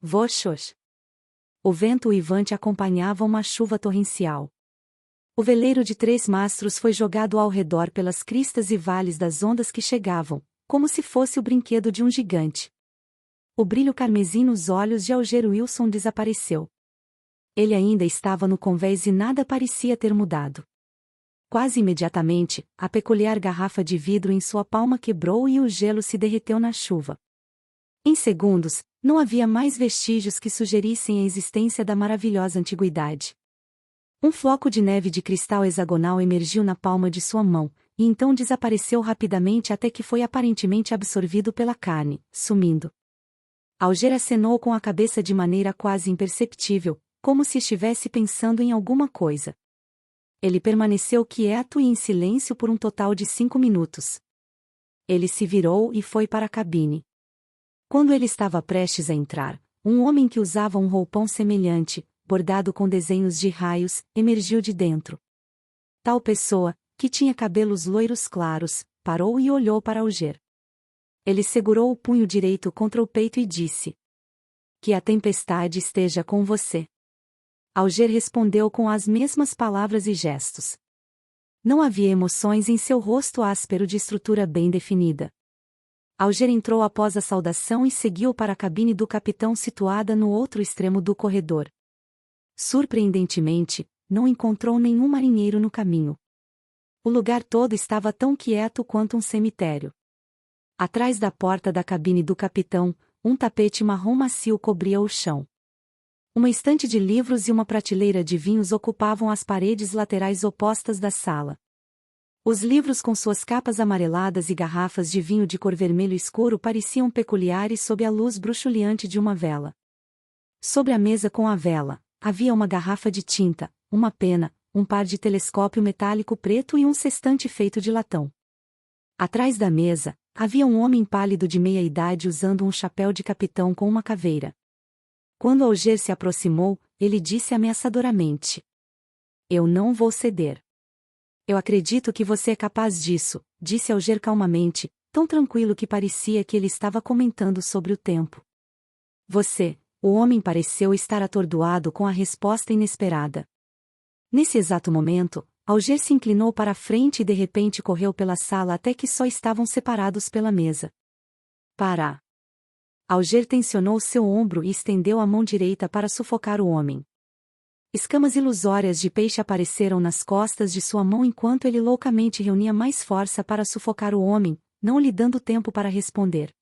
Voxos. O vento uivante acompanhava uma chuva torrencial. O veleiro de 3 mastros foi jogado ao redor pelas cristas e vales das ondas que chegavam, como se fosse o brinquedo de um gigante. O brilho carmesim nos olhos de Alger Wilson desapareceu. Ele ainda estava no convés e nada parecia ter mudado. Quase imediatamente, a peculiar garrafa de vidro em sua palma quebrou e o gelo se derreteu na chuva. Em segundos, não havia mais vestígios que sugerissem a existência da maravilhosa antiguidade. Um floco de neve de cristal hexagonal emergiu na palma de sua mão, e então desapareceu rapidamente até que foi aparentemente absorvido pela carne, sumindo. Alger acenou com a cabeça de maneira quase imperceptível, como se estivesse pensando em alguma coisa. Ele permaneceu quieto e em silêncio por um total de 5 minutos. Ele se virou e foi para a cabine. Quando ele estava prestes a entrar, um homem que usava um roupão semelhante, bordado com desenhos de raios, emergiu de dentro. Tal pessoa, que tinha cabelos loiros claros, parou e olhou para Alger. Ele segurou o punho direito contra o peito e disse: "Que a tempestade esteja com você." Alger respondeu com as mesmas palavras e gestos. Não havia emoções em seu rosto áspero de estrutura bem definida. Alger entrou após a saudação e seguiu para a cabine do capitão situada no outro extremo do corredor. Surpreendentemente, não encontrou nenhum marinheiro no caminho. O lugar todo estava tão quieto quanto um cemitério. Atrás da porta da cabine do capitão, um tapete marrom macio cobria o chão. Uma estante de livros e uma prateleira de vinhos ocupavam as paredes laterais opostas da sala. Os livros com suas capas amareladas e garrafas de vinho de cor vermelho escuro pareciam peculiares sob a luz bruxuleante de uma vela. Sobre a mesa com a vela, havia uma garrafa de tinta, uma pena, um par de telescópio metálico preto e um sextante feito de latão. Atrás da mesa, havia um homem pálido de meia-idade usando um chapéu de capitão com uma caveira. Quando Alger se aproximou, ele disse ameaçadoramente: "Eu não vou ceder." "Eu acredito que você é capaz disso", disse Alger calmamente, tão tranquilo que parecia que ele estava comentando sobre o tempo. O homem pareceu estar atordoado com a resposta inesperada. Nesse exato momento, Alger se inclinou para a frente e de repente correu pela sala até que só estavam separados pela mesa. "Para!" Alger tensionou seu ombro e estendeu a mão direita para sufocar o homem. Escamas ilusórias de peixe apareceram nas costas de sua mão enquanto ele loucamente reunia mais força para sufocar o homem, não lhe dando tempo para responder.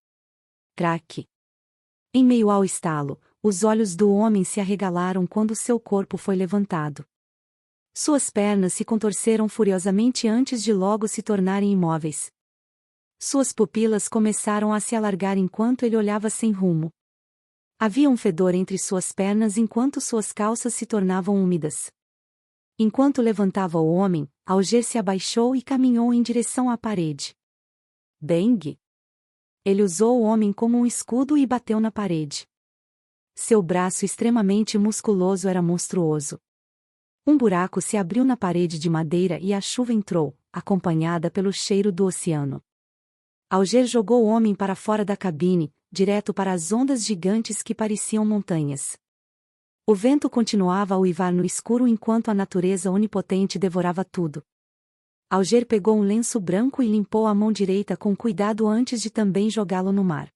Craque! Em meio ao estalo, os olhos do homem se arregalaram quando seu corpo foi levantado. Suas pernas se contorceram furiosamente antes de logo se tornarem imóveis. Suas pupilas começaram a se alargar enquanto ele olhava sem rumo. Havia um fedor entre suas pernas enquanto suas calças se tornavam úmidas. Enquanto levantava o homem, Alger se abaixou e caminhou em direção à parede. Bang! Ele usou o homem como um escudo e bateu na parede. Seu braço extremamente musculoso era monstruoso. Um buraco se abriu na parede de madeira e a chuva entrou, acompanhada pelo cheiro do oceano. Alger jogou o homem para fora da cabine, direto para as ondas gigantes que pareciam montanhas. O vento continuava a uivar no escuro enquanto a natureza onipotente devorava tudo. Alger pegou um lenço branco e limpou a mão direita com cuidado antes de também jogá-lo no mar.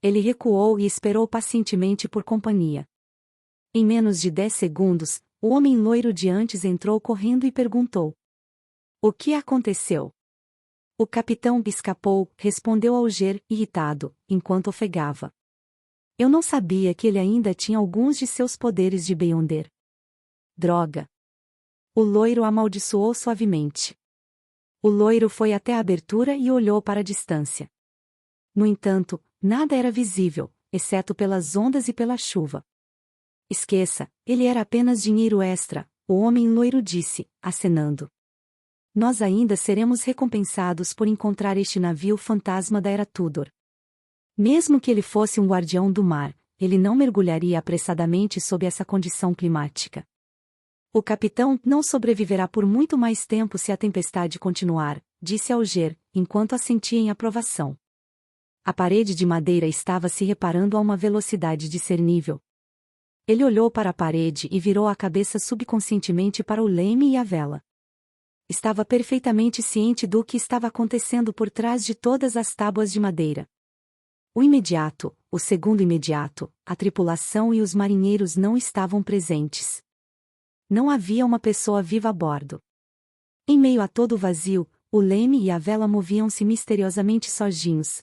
Ele recuou e esperou pacientemente por companhia. Em menos de 10 segundos, o homem loiro de antes entrou correndo e perguntou: "O que aconteceu?" "O capitão escapou", respondeu Alger, irritado, enquanto ofegava. "Eu não sabia que ele ainda tinha alguns de seus poderes de Beyonder." "Droga!" O loiro amaldiçoou suavemente. O loiro foi até a abertura e olhou para a distância. No entanto, nada era visível, exceto pelas ondas e pela chuva. "Esqueça, ele era apenas dinheiro extra", o homem loiro disse, acenando. "Nós ainda seremos recompensados por encontrar este navio fantasma da Era Tudor. Mesmo que ele fosse um guardião do mar, ele não mergulharia apressadamente sob essa condição climática. O capitão não sobreviverá por muito mais tempo se a tempestade continuar", disse Alger, enquanto assentia em aprovação. A parede de madeira estava se reparando a uma velocidade discernível. Ele olhou para a parede e virou a cabeça subconscientemente para o leme e a vela. Estava perfeitamente ciente do que estava acontecendo por trás de todas as tábuas de madeira. O imediato, o segundo imediato, a tripulação e os marinheiros não estavam presentes. Não havia uma pessoa viva a bordo. Em meio a todo o vazio, o leme e a vela moviam-se misteriosamente sozinhos.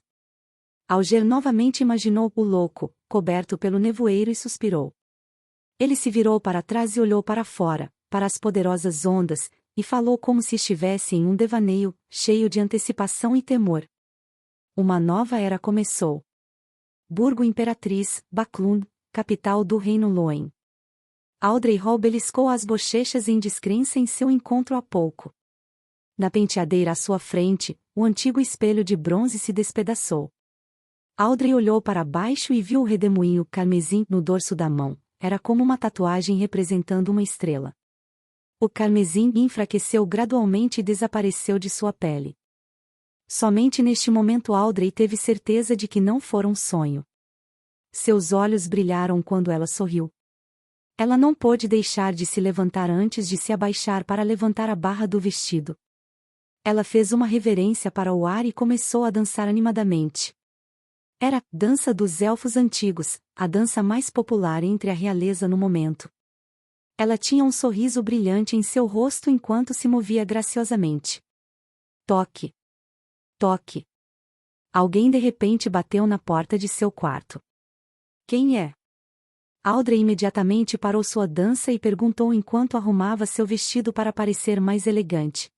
Alger novamente imaginou o louco, coberto pelo nevoeiro e suspirou. Ele se virou para trás e olhou para fora, para as poderosas ondas, e falou como se estivesse em um devaneio, cheio de antecipação e temor. Uma nova era começou. Burgo Imperatriz, Baclund, capital do reino Loen. Audrey Hall beliscou as bochechas em descrença em seu encontro há pouco. Na penteadeira à sua frente, o antigo espelho de bronze se despedaçou. Audrey olhou para baixo e viu o redemoinho carmesim no dorso da mão. Era como uma tatuagem representando uma estrela. O carmesim enfraqueceu gradualmente e desapareceu de sua pele. Somente neste momento Audrey teve certeza de que não fora um sonho. Seus olhos brilharam quando ela sorriu. Ela não pôde deixar de se levantar antes de se abaixar para levantar a barra do vestido. Ela fez uma reverência para o ar e começou a dançar animadamente. Era a dança dos elfos antigos, a dança mais popular entre a realeza no momento. Ela tinha um sorriso brilhante em seu rosto enquanto se movia graciosamente. Toque. Toque. Alguém de repente bateu na porta de seu quarto. Quem é? Audrey imediatamente parou sua dança e perguntou enquanto arrumava seu vestido para parecer mais elegante.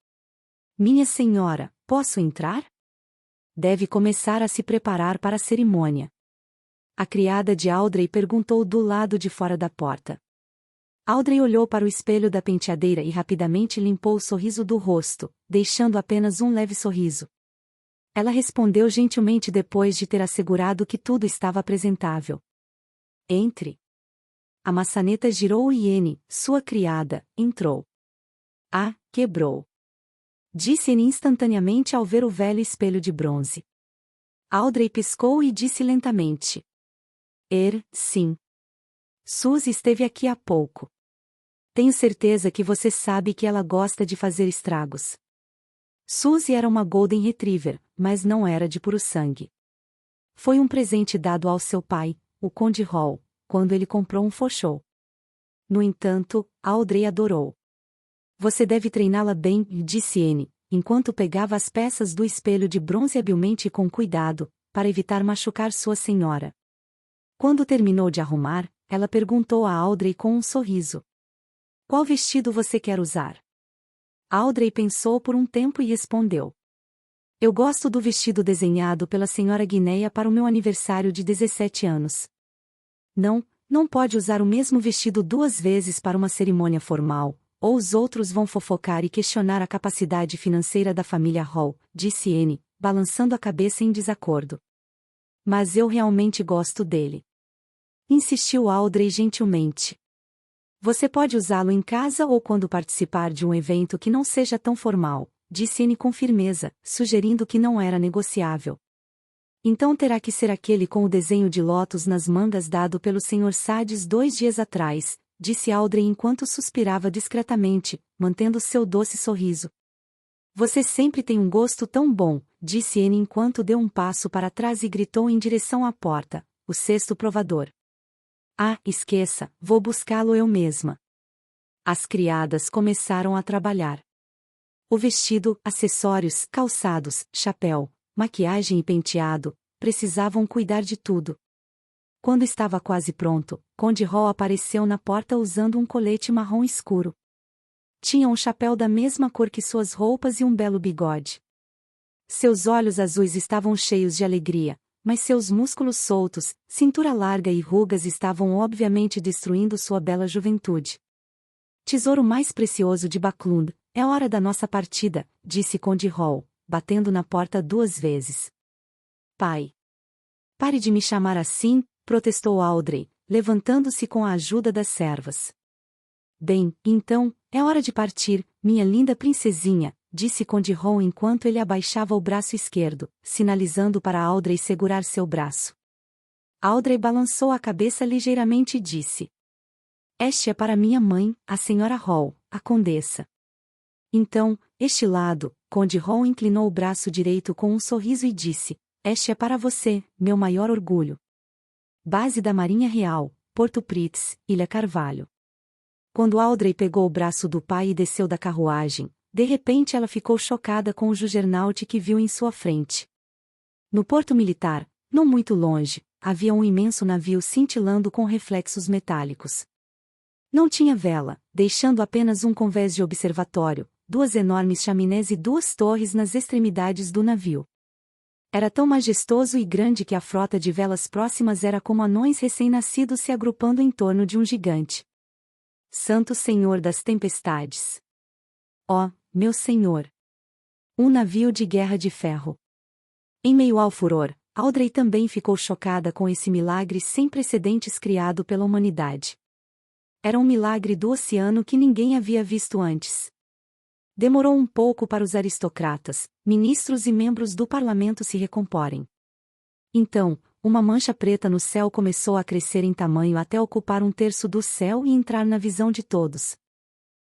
Minha senhora, posso entrar? Deve começar a se preparar para a cerimônia. A criada de Audrey perguntou do lado de fora da porta. Audrey olhou para o espelho da penteadeira e rapidamente limpou o sorriso do rosto, deixando apenas um leve sorriso. Ela respondeu gentilmente depois de ter assegurado que tudo estava apresentável. Entre. A maçaneta girou e Anne, sua criada, entrou. Ah, quebrou. Disse Anne instantaneamente ao ver o velho espelho de bronze. Audrey piscou e disse lentamente. Sim. Suzy esteve aqui há pouco. Tenho certeza que você sabe que ela gosta de fazer estragos. Suzy era uma Golden Retriever, mas não era de puro sangue. Foi um presente dado ao seu pai, o Conde Hall, quando ele comprou um Fauchot. No entanto, Audrey adorou. Você deve treiná-la bem, disse Anne, enquanto pegava as peças do espelho de bronze habilmente e com cuidado, para evitar machucar sua senhora. Quando terminou de arrumar, ela perguntou a Audrey com um sorriso. Qual vestido você quer usar? Audrey pensou por um tempo e respondeu. Eu gosto do vestido desenhado pela senhora Guinéia para o meu aniversário de 17 anos. Não pode usar o mesmo vestido 2 vezes para uma cerimônia formal, ou os outros vão fofocar e questionar a capacidade financeira da família Hall, disse Anne, balançando a cabeça em desacordo. Mas eu realmente gosto dele. Insistiu Audrey gentilmente. Você pode usá-lo em casa ou quando participar de um evento que não seja tão formal, disse Anne com firmeza, sugerindo que não era negociável. Então terá que ser aquele com o desenho de lótus nas mangas dado pelo Sr. Sades 2 dias atrás, disse Audrey enquanto suspirava discretamente, mantendo seu doce sorriso. Você sempre tem um gosto tão bom, disse Anne enquanto deu um passo para trás e gritou em direção à porta, o sexto provador. Ah, esqueça, vou buscá-lo eu mesma. As criadas começaram a trabalhar. O vestido, acessórios, calçados, chapéu, maquiagem e penteado, precisavam cuidar de tudo. Quando estava quase pronto, Conde Hall apareceu na porta usando um colete marrom escuro. Tinha um chapéu da mesma cor que suas roupas e um belo bigode. Seus olhos azuis estavam cheios de alegria, mas seus músculos soltos, cintura larga e rugas estavam obviamente destruindo sua bela juventude. Tesouro mais precioso de Baclund, é hora da nossa partida, disse Conde Hall, batendo na porta 2 vezes. Pai. Pare de me chamar assim, protestou Audrey, levantando-se com a ajuda das servas. Bem, então, é hora de partir, minha linda princesinha, disse Conde Ron enquanto ele abaixava o braço esquerdo, sinalizando para Audrey segurar seu braço. Audrey balançou a cabeça ligeiramente e disse: Este é para minha mãe, a senhora Hall, a condessa. Então, este lado, Conde Ron inclinou o braço direito com um sorriso e disse: Este é para você, meu maior orgulho. Base da Marinha Real, Porto Pritz, Ilha Carvalho. Quando Audrey pegou o braço do pai e desceu da carruagem, de repente ela ficou chocada com o juggernaut que viu em sua frente. No porto militar, não muito longe, havia um imenso navio cintilando com reflexos metálicos. Não tinha vela, deixando apenas um convés de observatório, duas enormes chaminés e duas torres nas extremidades do navio. Era tão majestoso e grande que a frota de velas próximas era como anões recém-nascidos se agrupando em torno de um gigante. Santo Senhor das Tempestades! Ó, meu Senhor! Um navio de guerra de ferro. Em meio ao furor, Audrey também ficou chocada com esse milagre sem precedentes criado pela humanidade. Era um milagre do oceano que ninguém havia visto antes. Demorou um pouco para os aristocratas, ministros e membros do parlamento se recomporem. Então, uma mancha preta no céu começou a crescer em tamanho até ocupar um terço do céu e entrar na visão de todos.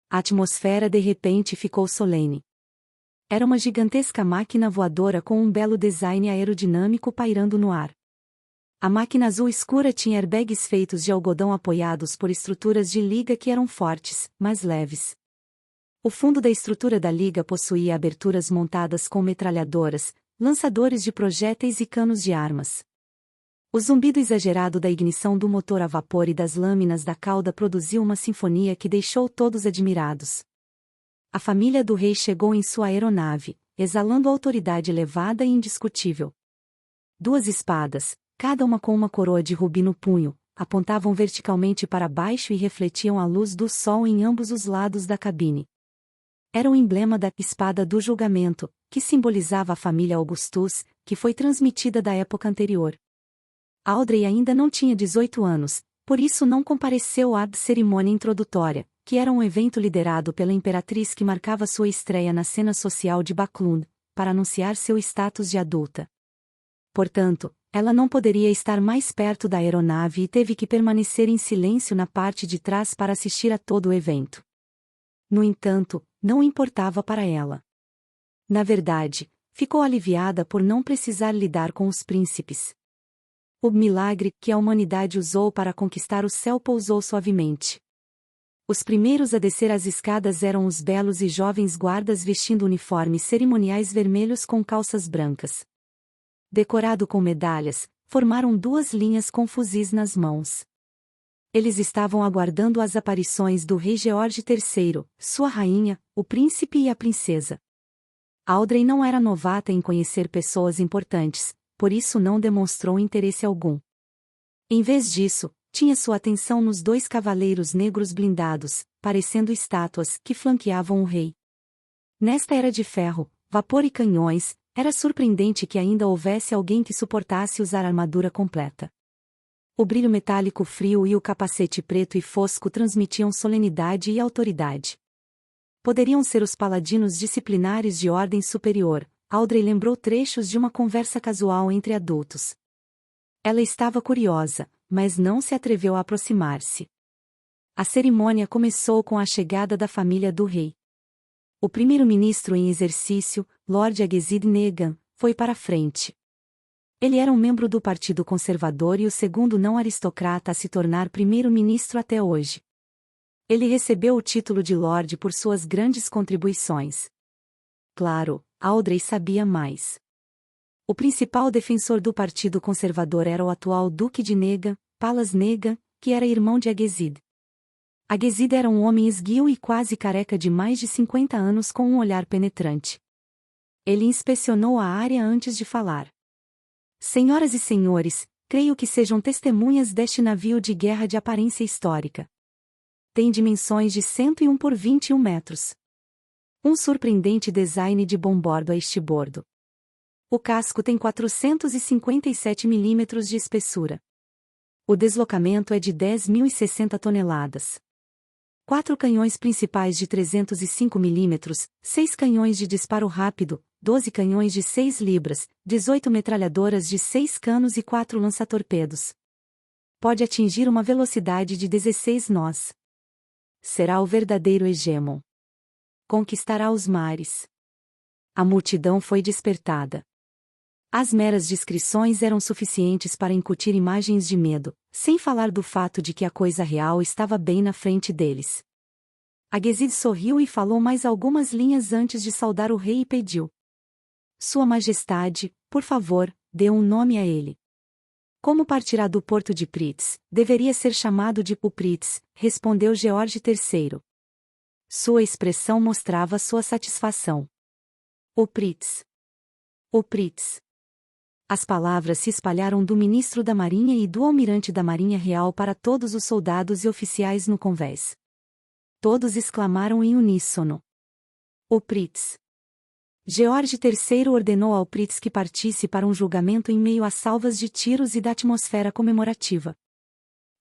A atmosfera de repente ficou solene. Era uma gigantesca máquina voadora com um belo design aerodinâmico pairando no ar. A máquina azul escura tinha airbags feitos de algodão apoiados por estruturas de liga que eram fortes, mas leves. O fundo da estrutura da liga possuía aberturas montadas com metralhadoras, lançadores de projéteis e canos de armas. O zumbido exagerado da ignição do motor a vapor e das lâminas da cauda produziu uma sinfonia que deixou todos admirados. A família do rei chegou em sua aeronave, exalando autoridade elevada e indiscutível. Duas espadas, cada uma com uma coroa de rubi no punho, apontavam verticalmente para baixo e refletiam a luz do sol em ambos os lados da cabine. Era o emblema da espada do julgamento, que simbolizava a família Augustus, que foi transmitida da época anterior. Audrey ainda não tinha 18 anos, por isso não compareceu à cerimônia introdutória, que era um evento liderado pela imperatriz que marcava sua estreia na cena social de Backlund, para anunciar seu status de adulta. Portanto, ela não poderia estar mais perto da aeronave e teve que permanecer em silêncio na parte de trás para assistir a todo o evento. No entanto, não importava para ela. Na verdade, ficou aliviada por não precisar lidar com os príncipes. O milagre que a humanidade usou para conquistar o céu pousou suavemente. Os primeiros a descer as escadas eram os belos e jovens guardas vestindo uniformes cerimoniais vermelhos com calças brancas. Decorado com medalhas, formaram duas linhas com fuzis nas mãos. Eles estavam aguardando as aparições do rei George III, sua rainha, o príncipe e a princesa. Audrey não era novata em conhecer pessoas importantes, por isso não demonstrou interesse algum. Em vez disso, tinha sua atenção nos dois cavaleiros negros blindados, parecendo estátuas, que flanqueavam o rei. Nesta era de ferro, vapor e canhões, era surpreendente que ainda houvesse alguém que suportasse usar armadura completa. O brilho metálico frio e o capacete preto e fosco transmitiam solenidade e autoridade. Poderiam ser os paladinos disciplinares de ordem superior. Audrey lembrou trechos de uma conversa casual entre adultos. Ela estava curiosa, mas não se atreveu a aproximar-se. A cerimônia começou com a chegada da família do rei. O primeiro-ministro em exercício, Lord Agezid Negan, foi para a frente. Ele era um membro do Partido Conservador e o segundo não-aristocrata a se tornar primeiro-ministro até hoje. Ele recebeu o título de Lord por suas grandes contribuições. Claro, Audrey sabia mais. O principal defensor do Partido Conservador era o atual Duque de Negan, Palas Negan, que era irmão de Agezid. Agezid era um homem esguio e quase careca de mais de 50 anos com um olhar penetrante. Ele inspecionou a área antes de falar. Senhoras e senhores, creio que sejam testemunhas deste navio de guerra de aparência histórica. Tem dimensões de 101 por 21 metros. Um surpreendente design de bombordo a estibordo. O casco tem 457 milímetros de espessura. O deslocamento é de 10.060 toneladas. 4 canhões principais de 305 mm, 6 canhões de disparo rápido, 12 canhões de 6 libras, 18 metralhadoras de 6 canos e 4 lança-torpedos. Pode atingir uma velocidade de 16 nós. Será o verdadeiro hegemon. Conquistará os mares. A multidão foi despertada. As meras descrições eram suficientes para incutir imagens de medo, sem falar do fato de que a coisa real estava bem na frente deles. Agessid sorriu e falou mais algumas linhas antes de saudar o rei e pediu: Sua Majestade, por favor, dê um nome a ele. Como partirá do porto de Pritz, deveria ser chamado de Pritz, respondeu George III. Sua expressão mostrava sua satisfação. O Pritz. O Pritz. As palavras se espalharam do ministro da Marinha e do almirante da Marinha Real para todos os soldados e oficiais no convés. Todos exclamaram em uníssono: O Pritz. George III ordenou ao Pritz que partisse para um julgamento em meio a salvas de tiros e da atmosfera comemorativa.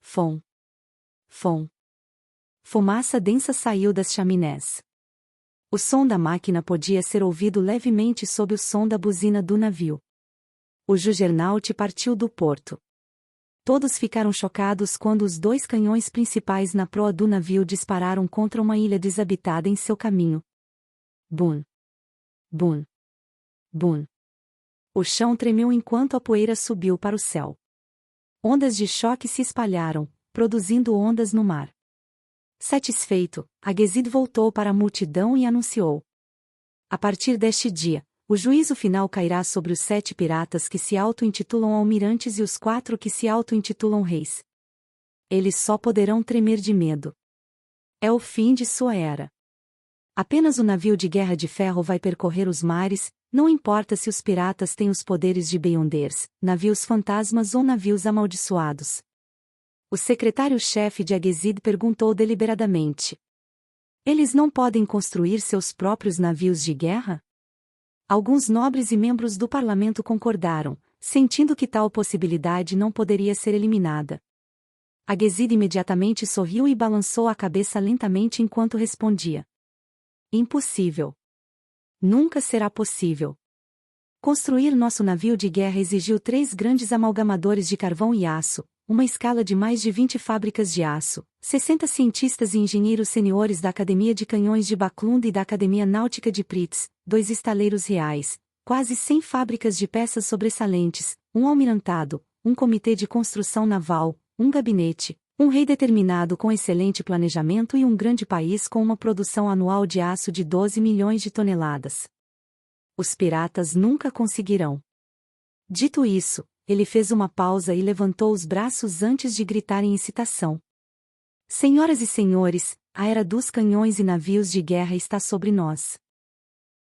Fom. Fom. Fumaça densa saiu das chaminés. O som da máquina podia ser ouvido levemente sob o som da buzina do navio. O Juggernaut partiu do porto. Todos ficaram chocados quando os 2 canhões principais na proa do navio dispararam contra uma ilha desabitada em seu caminho. Bum! Bum! Bum! O chão tremeu enquanto a poeira subiu para o céu. Ondas de choque se espalharam, produzindo ondas no mar. Satisfeito, Agessid voltou para a multidão e anunciou: A partir deste dia, o juízo final cairá sobre os 7 piratas que se auto-intitulam almirantes e os 4 que se auto-intitulam reis. Eles só poderão tremer de medo. É o fim de sua era. Apenas o navio de guerra de ferro vai percorrer os mares, não importa se os piratas têm os poderes de Beyonders, navios fantasmas ou navios amaldiçoados. O secretário-chefe de Agessid perguntou deliberadamente: Eles não podem construir seus próprios navios de guerra? Alguns nobres e membros do parlamento concordaram, sentindo que tal possibilidade não poderia ser eliminada. Agessid imediatamente sorriu e balançou a cabeça lentamente enquanto respondia: Impossível. Nunca será possível. Construir nosso navio de guerra exigiu 3 grandes amalgamadores de carvão e aço, uma escala de mais de 20 fábricas de aço, 60 cientistas e engenheiros seniores da Academia de Canhões de Backlund e da Academia Náutica de Pritz, 2 estaleiros reais, quase 100 fábricas de peças sobressalentes, um almirantado, um comitê de construção naval, um gabinete, um rei determinado com excelente planejamento e um grande país com uma produção anual de aço de 12 milhões de toneladas. Os piratas nunca conseguirão. Dito isso, ele fez uma pausa e levantou os braços antes de gritar em excitação: Senhoras e senhores, a era dos canhões e navios de guerra está sobre nós.